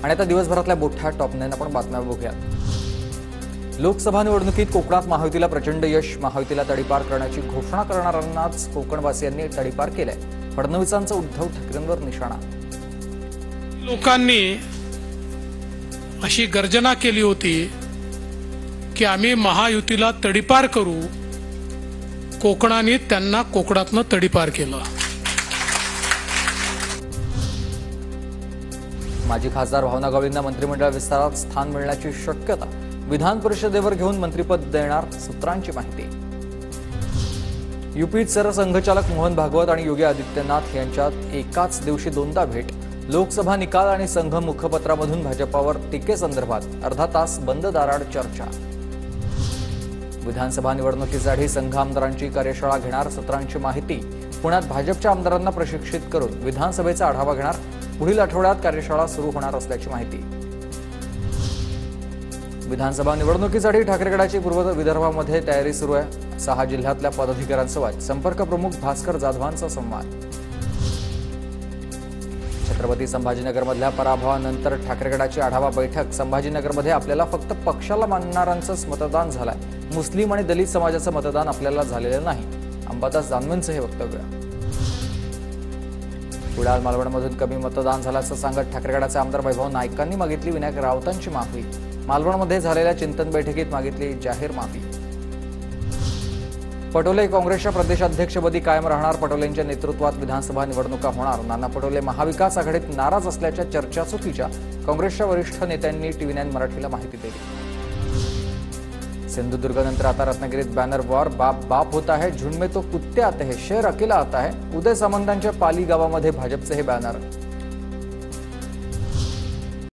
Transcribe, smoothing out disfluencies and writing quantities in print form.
आणि आता दिवसभरातल्या मोठ्या टॉप 9 आपण बातम्या बघूया। लोकसभा निवडणुकीत कोकणात महायुतीला प्रचंड यश, महायुतीला तडीपार करण्याची घोषणा करणाऱ्यांनाच कोकणवासियांनी तडीपार केलंय। फडणवीसांचा उद्धव ठाकरेंवर निशाणा। लोकांनी अशी गर्जना केली होती की आम्ही महायुतीला तडीपार करू, कोकणाने त्यांना कोकणातनं तडीपार केलं। माजी खासदार भावना गवळींना मंत्रिमंडळ विस्तारात स्थान मिळण्याची शक्यता, विधान परिषदेवर घेऊन मंत्रिपद देणार सूत्रांची माहिती। यूपीत सरसंघचालक मोहन भागवत आणि योगी आदित्यनाथ यांच्यात एकाच दिवशी दोनदा भेट। लोकसभा निकाल आणि संघ मुखपत्रामधून भाजपावर टीकेसंदर्भात अर्धा तास बंद दाराआड चर्चा। विधानसभा निवडणुकीसाठी संघ आमदारांची कार्यशाळा घेणार सूत्रांची माहिती। पुण्यात भाजपच्या आमदारांना प्रशिक्षित करून विधानसभेचा आढावा घेणार। पुढील आठवड्यात कार्यशाळा सुरू होणार असल्याची माहिती। विधानसभा निवडणुकीसाठी ठाकरेगडाची पूर्व विदर्भामध्ये तयारी सुरू आहे। 6 जिल्ह्यातल्या पदाधिकाऱ्यांसोबत संपर्क प्रमुख भास्कर जाधवांचा संवाद। छत्रपती संभाजीनगरमधल्या पराभवानंतर ठाकरेगडाची आढावा बैठक। संभाजीनगरमध्ये आपल्याला फक्त पक्षाला मानणाऱ्यांचंच मतदान झालंय, मुस्लिम आणि दलित समाजाचं मतदान आपल्याला झालेलं नाही, अंबादास दानवेंचं हे वक्तव्य। कुडाळ मालवणमधून कमी मतदान झाल्याचं सांगत ठाकरेगडाचे आमदार वैभव नाईकांनी मागितली विनायक राऊतांची माफी। मालवणमध्ये झालेल्या चिंतन बैठकीत मागितली जाहीर माफी। पटोले काँग्रेसच्या प्रदेशाध्यक्षपदी कायम राहणार। पटोलेंच्या नेतृत्वात विधानसभा निवडणुका होणार। नाना पटोले महाविकास आघाडीत नाराज असल्याच्या चर्चा चुकीच्या, काँग्रेसच्या वरिष्ठ नेत्यांनी TV9 मराठीला माहिती दिली। सिंधुदुर्गनंतर आता रत्नागिरीत बॅनर वॉर। बाप बाप होता है, झुंड में तो कुत्ते आते हैं, शेर अकेला आता है। उदय सामंतांच्या पाली गावामध्ये भाजपचे हे बॅनर।